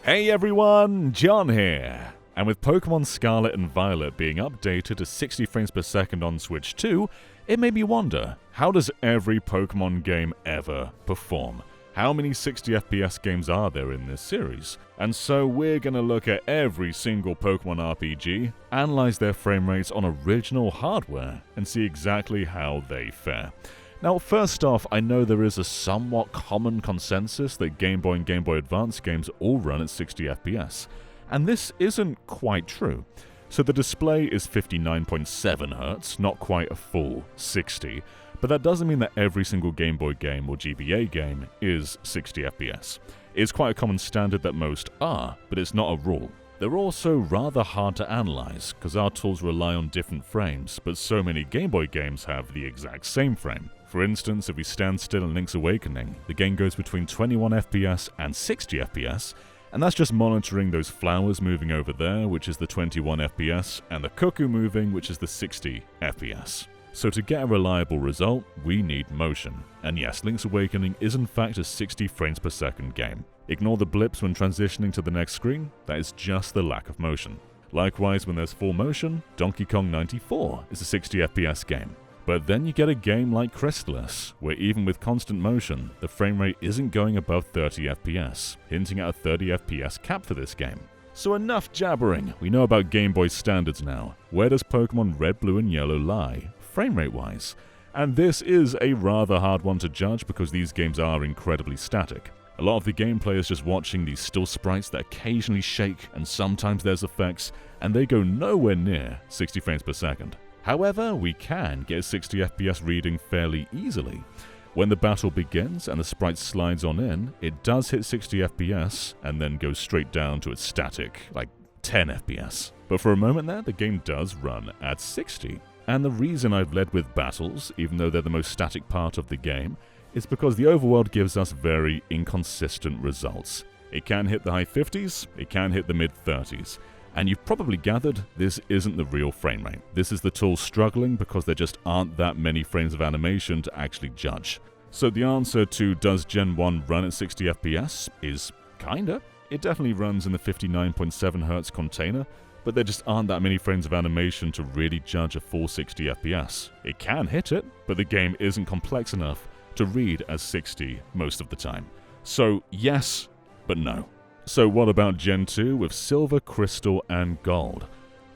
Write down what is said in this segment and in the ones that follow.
Hey everyone, John here! And with Pokémon Scarlet and Violet being updated to 60 frames per second on Switch 2, it made me wonder, how does every Pokémon game ever perform? How many 60 FPS games are there in this series? And so we're gonna look at every single Pokémon RPG, analyze their frame rates on original hardware, and see exactly how they fare. Now, first off, I know there is a somewhat common consensus that Game Boy and Game Boy Advance games all run at 60 FPS, and this isn't quite true. So the display is 59.7Hz, not quite a full 60, but that doesn't mean that every single Game Boy game or GBA game is 60 FPS. It's quite a common standard that most are, but it's not a rule. They're also rather hard to analyze, because our tools rely on different frames, but so many Game Boy games have the exact same frame. For instance, if we stand still in Link's Awakening, the game goes between 21 FPS and 60 FPS, and that's just monitoring those flowers moving over there, which is the 21 FPS, and the cuckoo moving, which is the 60 FPS. So to get a reliable result, we need motion. And yes, Link's Awakening is in fact a 60 frames per second game. Ignore the blips when transitioning to the next screen, that is just the lack of motion. Likewise, when there's full motion, Donkey Kong 94 is a 60 FPS game. But then you get a game like Chrysalis, where even with constant motion, the frame rate isn't going above 30 FPS, hinting at a 30 FPS cap for this game. So enough jabbering, we know about Game Boy standards now. Where does Pokémon Red, Blue and Yellow lie, frame rate wise? And this is a rather hard one to judge because these games are incredibly static. A lot of the gameplay is just watching these still sprites that occasionally shake, and sometimes there's effects, and they go nowhere near 60 frames per second. However, we can get a 60 FPS reading fairly easily. When the battle begins and the sprite slides on in, it does hit 60 FPS and then goes straight down to its static, like 10 FPS. But for a moment there, the game does run at 60. And the reason I've led with battles, even though they're the most static part of the game, is because the overworld gives us very inconsistent results. It can hit the high 50s, it can hit the mid 30s. And you've probably gathered, this isn't the real frame rate. This is the tool struggling because there just aren't that many frames of animation to actually judge. So the answer to does Gen 1 run at 60 FPS is kinda. It definitely runs in the 59.7Hz container, but there just aren't that many frames of animation to really judge a full 60 FPS. It can hit it, but the game isn't complex enough to read as 60 most of the time. So yes, but no. So what about Gen 2 with Silver, Crystal, and Gold?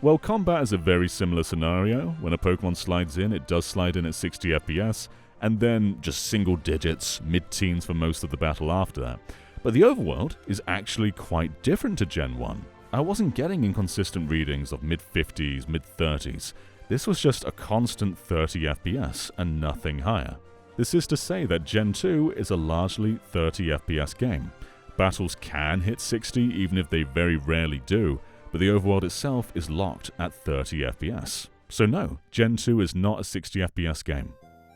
Well, combat is a very similar scenario. When a Pokemon slides in, it does slide in at 60 FPS, and then just single digits, mid-teens for most of the battle after that. But the overworld is actually quite different to Gen 1. I wasn't getting inconsistent readings of mid-50s, mid-30s. This was just a constant 30 FPS and nothing higher. This is to say that Gen 2 is a largely 30 FPS game. Battles can hit 60 even if they very rarely do, but the overworld itself is locked at 30 FPS. So no, Gen 2 is not a 60 FPS game.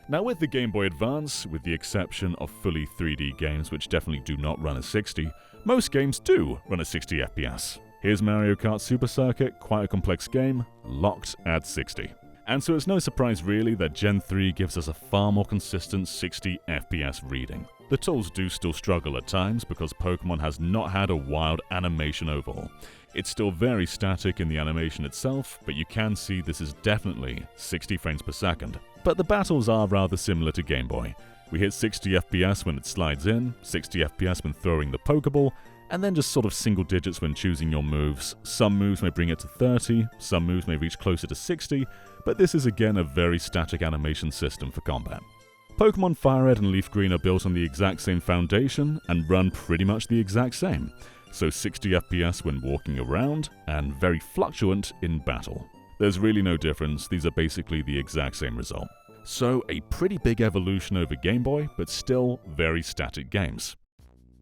Now with the Game Boy Advance, with the exception of fully 3D games which definitely do not run at 60, most games do run at 60 FPS. Here's Mario Kart Super Circuit, quite a complex game, locked at 60. And so it's no surprise really that Gen 3 gives us a far more consistent 60 FPS reading. The tools do still struggle at times because Pokémon has not had a wild animation overhaul. It's still very static in the animation itself, but you can see this is definitely 60 frames per second. But the battles are rather similar to Game Boy. We hit 60 FPS when it slides in, 60 FPS when throwing the Pokeball, and then just sort of single digits when choosing your moves. Some moves may bring it to 30, some moves may reach closer to 60, but this is again a very static animation system for combat. Pokémon Fire Red and Leaf Green are built on the exact same foundation and run pretty much the exact same, so 60 FPS when walking around and very fluctuant in battle. There's really no difference, these are basically the exact same result. So a pretty big evolution over Game Boy, but still very static games.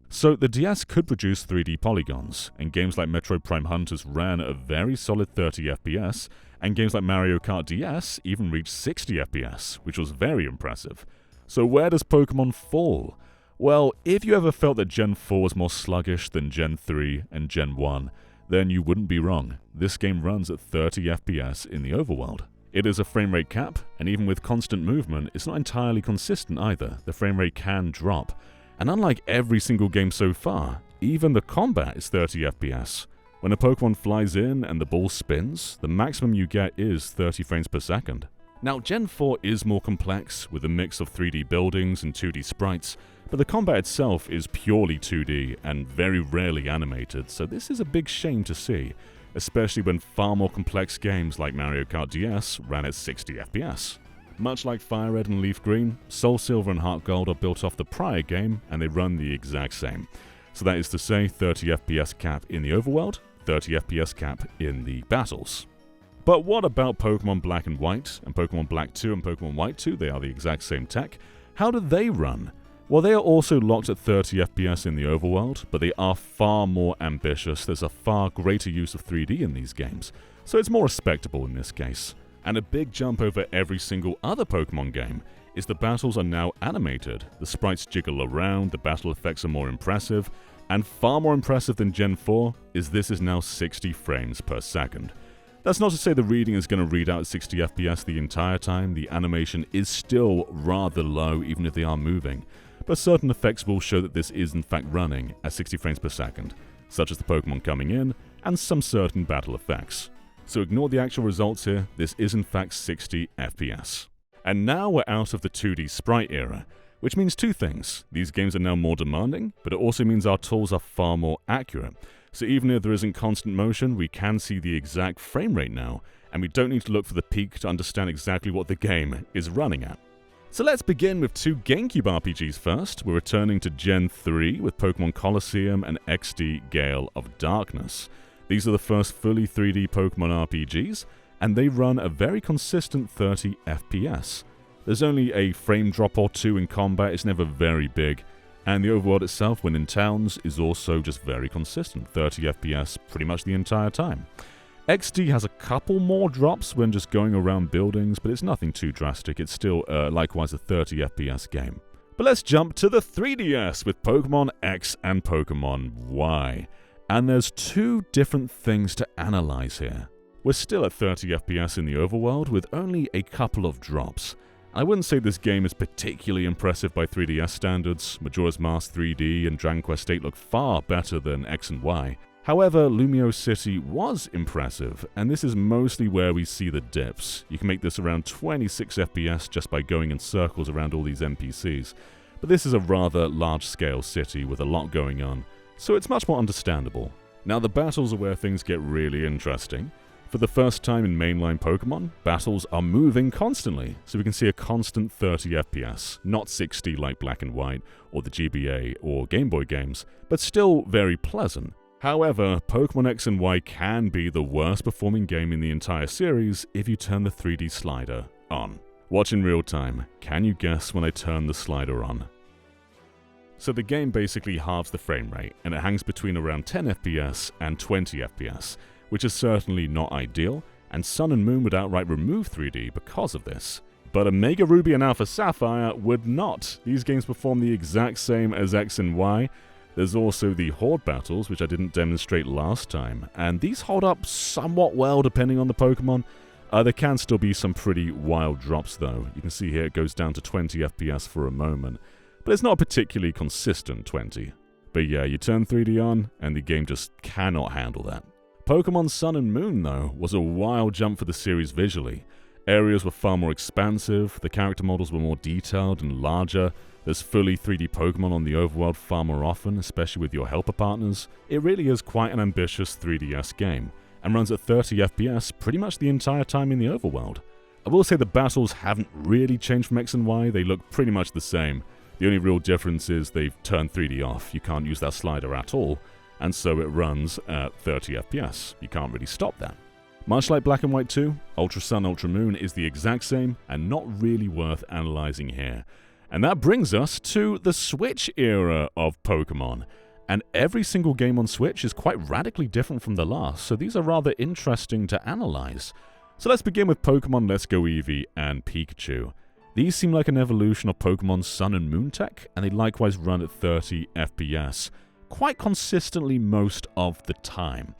So the DS could produce 3D polygons, and games like Metroid Prime Hunters ran at a very solid 30 FPS, and games like Mario Kart DS even reached 60 FPS, which was very impressive. So where does Pokémon fall? Well, if you ever felt that Gen 4 was more sluggish than Gen 3 and Gen 1, then you wouldn't be wrong. This game runs at 30 FPS in the overworld. It is a frame rate cap, and even with constant movement, it's not entirely consistent either. The frame rate can drop. And unlike every single game so far, even the combat is 30 FPS. When a Pokemon flies in and the ball spins, the maximum you get is 30 frames per second. Now, Gen 4 is more complex, with a mix of 3D buildings and 2D sprites, but the combat itself is purely 2D and very rarely animated, so this is a big shame to see, especially when far more complex games like Mario Kart DS ran at 60 FPS. Much like Fire Red and Leaf Green, Soul Silver and Heart Gold are built off the prior game, and they run the exact same. So that is to say, 30 FPS cap in the overworld, 30 FPS cap in the battles. But what about Pokemon Black and White, and Pokemon Black 2 and Pokemon White 2? They are the exact same tech. How do they run? Well, they are also locked at 30 FPS in the overworld, but they are far more ambitious. There's a far greater use of 3D in these games, so it's more respectable in this case. And a big jump over every single other Pokemon game is the battles are now animated. The sprites jiggle around, the battle effects are more impressive, and far more impressive than Gen 4 is this is now 60 frames per second. That's not to say the reading is going to read out at 60 FPS the entire time. The animation is still rather low even if they are moving, but certain effects will show that this is in fact running at 60 frames per second, such as the Pokemon coming in and some certain battle effects. So ignore the actual results here, this is in fact 60 FPS. And now we're out of the 2D sprite era, which means two things. These games are now more demanding, but it also means our tools are far more accurate. So even if there isn't constant motion, we can see the exact frame rate now, and we don't need to look for the peak to understand exactly what the game is running at. So let's begin with two GameCube RPGs first. We're returning to Gen 3 with Pokemon Colosseum and XD Gale of Darkness. These are the first fully 3D Pokemon RPGs, and they run a very consistent 30 FPS. There's only a frame drop or two in combat, it's never very big, and the overworld itself when in towns is also just very consistent, 30 FPS pretty much the entire time. XD has a couple more drops when just going around buildings, but it's nothing too drastic, it's still likewise a 30 FPS game. But let's jump to the 3DS with Pokemon X and Pokemon Y. And there's two different things to analyze here. We're still at 30 FPS in the overworld with only a couple of drops. I wouldn't say this game is particularly impressive by 3DS standards. Majora's Mask 3D and Dragon Quest VIII look far better than X and Y. However, Lumio City was impressive, and this is mostly where we see the dips. You can make this around 26 FPS just by going in circles around all these NPCs. But this is a rather large-scale city with a lot going on, so it's much more understandable. Now the battles are where things get really interesting. For the first time in mainline Pokemon, battles are moving constantly, so we can see a constant 30 FPS, not 60 like Black and White or the GBA or Game Boy games, but still very pleasant. However, Pokemon X and Y can be the worst performing game in the entire series if you turn the 3D slider on. Watch in real time, can you guess when I turn the slider on? So the game basically halves the frame rate, and it hangs between around 10 FPS and 20 FPS, which is certainly not ideal, and Sun and Moon would outright remove 3D because of this. But Omega Ruby and Alpha Sapphire would not. These games perform the exact same as X and Y. There's also the Horde battles, which I didn't demonstrate last time, and these hold up somewhat well depending on the Pokemon. There can still be some pretty wild drops though. You can see here it goes down to 20 FPS for a moment, but it's not a particularly consistent 20. But yeah, you turn 3D on, and the game just cannot handle that. Pokemon Sun and Moon, though, was a wild jump for the series visually. Areas were far more expansive, the character models were more detailed and larger, there's fully 3D Pokemon on the overworld far more often, especially with your helper partners. It really is quite an ambitious 3DS game, and runs at 30 FPS pretty much the entire time in the overworld. I will say the battles haven't really changed from X and Y, they look pretty much the same. The only real difference is they've turned 3D off, you can't use that slider at all, and so it runs at 30 FPS. You can't really stop that. Much like Black and White 2, Ultra Sun, Ultra Moon is the exact same and not really worth analyzing here. And that brings us to the Switch era of Pokemon. And every single game on Switch is quite radically different from the last, so these are rather interesting to analyze. So let's begin with Pokemon Let's Go Eevee and Pikachu. These seem like an evolution of Pokemon's Sun and Moon tech, and they likewise run at 30 FPS. Quite consistently most of the time.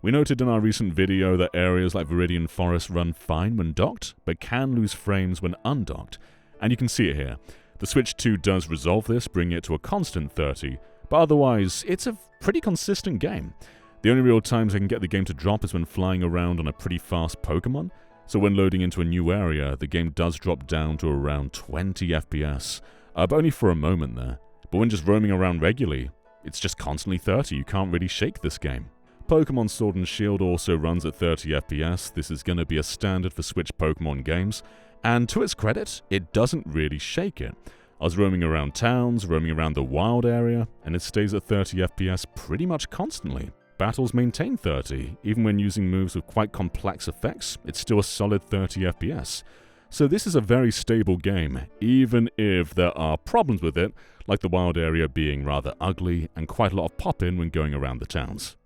We noted in our recent video that areas like Viridian Forest run fine when docked, but can lose frames when undocked. And you can see it here. The Switch 2 does resolve this, bringing it to a constant 30, But otherwise, it's a pretty consistent game. The only real times I can get the game to drop is when flying around on a pretty fast Pokémon. So when loading into a new area, the game does drop down to around 20 FPS, but only for a moment there. But when just roaming around regularly, it's just constantly 30, you can't really shake this game. Pokémon Sword and Shield also runs at 30 FPS, this is going to be a standard for Switch Pokémon games, and to its credit, it doesn't really shake it. I was roaming around towns, roaming around the wild area, and it stays at 30 FPS pretty much constantly. Battles maintain 30, even when using moves with quite complex effects, it's still a solid 30 FPS. So this is a very stable game, even if there are problems with it, like the wild area being rather ugly and quite a lot of pop-in when going around the towns.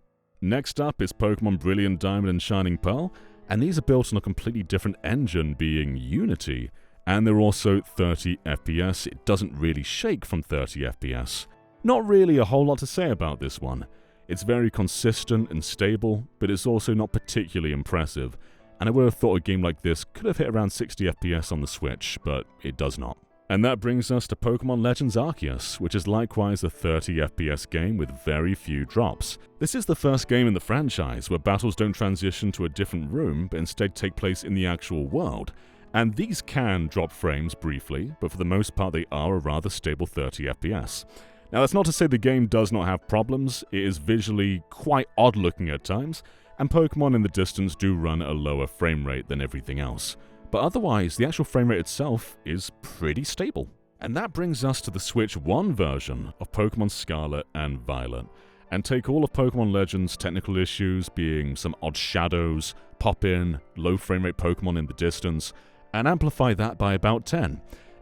Next up is Pokémon Brilliant Diamond and Shining Pearl, and these are built on a completely different engine being Unity, and they're also 30 FPS, it doesn't really shake from 30 FPS. Not really a whole lot to say about this one. It's very consistent and stable, but it's also not particularly impressive, and I would have thought a game like this could have hit around 60 FPS on the Switch, but it does not. And that brings us to Pokémon Legends Arceus, which is likewise a 30 FPS game with very few drops. This is the first game in the franchise where battles don't transition to a different room, but instead take place in the actual world. And these can drop frames briefly, but for the most part they are a rather stable 30 FPS. Now that's not to say the game does not have problems, it is visually quite odd looking at times, and Pokémon in the distance do run at a lower frame rate than everything else. But otherwise, the actual frame rate itself is pretty stable. And that brings us to the Switch 1 version of Pokémon Scarlet and Violet. And take all of Pokémon Legends' technical issues, being some odd shadows, pop-in, low frame rate Pokémon in the distance, and amplify that by about 10.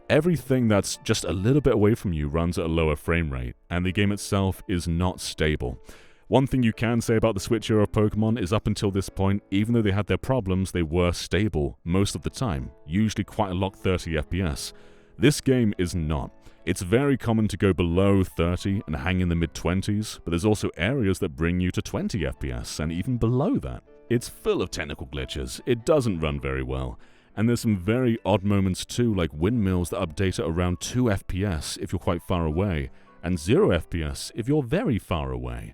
Everything that's just a little bit away from you runs at a lower frame rate, and the game itself is not stable. One thing you can say about the Switch era of Pokémon is up until this point, even though they had their problems, they were stable most of the time, usually quite a lot 30 FPS. This game is not. It's very common to go below 30 and hang in the mid-20s, but there's also areas that bring you to 20 FPS and even below that. It's full of technical glitches, it doesn't run very well. And there's some very odd moments too, like windmills that update at around 2 FPS if you're quite far away, and 0 FPS if you're very far away.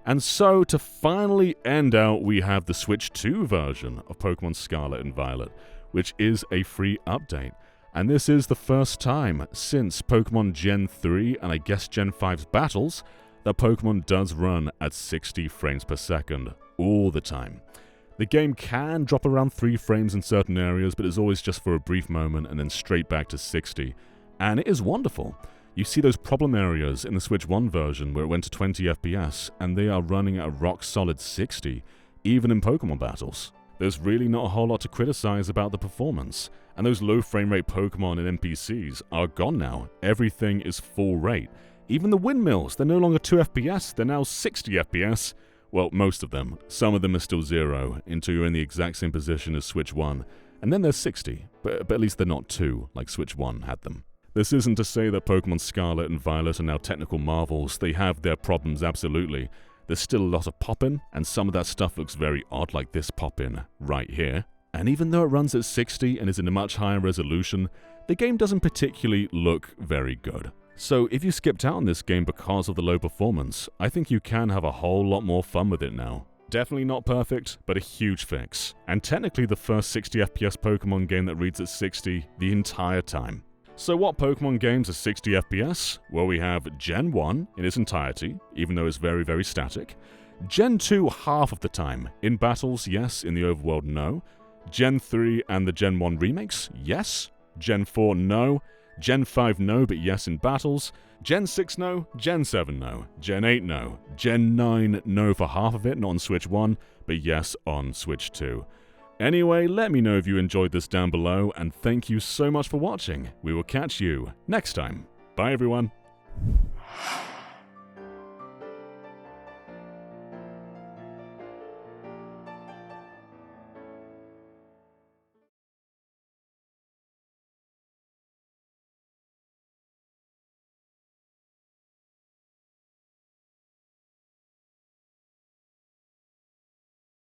And so, to finally end out, we have the Switch 2 version of Pokémon Scarlet and Violet, which is a free update. And this is the first time since Pokémon Gen 3 and I guess Gen 5's battles that Pokémon does run at 60 frames per second all the time. The game can drop around 3 frames in certain areas, but it's always just for a brief moment and then straight back to 60. And it is wonderful. You see those problem areas in the Switch 1 version where it went to 20 FPS, and they are running at a rock-solid 60, even in Pokémon battles. There's really not a whole lot to criticize about the performance, and those low frame rate Pokémon and NPCs are gone now. Everything is full rate. Even the windmills, they're no longer 2 FPS, they're now 60 FPS. Well, most of them. Some of them are still 0, until you're in the exact same position as Switch 1. And then there's 60, but at least they're not 2, like Switch 1 had them. This isn't to say that Pokémon Scarlet and Violet are now technical marvels. They have their problems, absolutely. There's still a lot of pop-in, and some of that stuff looks very odd, like this pop-in right here. And even though it runs at 60 and is in a much higher resolution, the game doesn't particularly look very good. So if you skipped out on this game because of the low performance, I think you can have a whole lot more fun with it now. Definitely not perfect, but a huge fix. And technically the first 60 FPS Pokemon game that reads at 60 the entire time. So what Pokemon games are 60 FPS? Well, we have Gen 1 in its entirety, even though it's very, very static. Gen 2 half of the time. In battles, yes. In the overworld, no. Gen 3 and the Gen 1 remakes, yes. Gen 4, no. Gen 5, no, but yes in battles. Gen 6, no. Gen 7, no. Gen 8, no. Gen 9, no for half of it, not on Switch 1, but yes on Switch 2. Anyway, let me know if you enjoyed this down below, and thank you so much for watching. We will catch you next time. Bye everyone.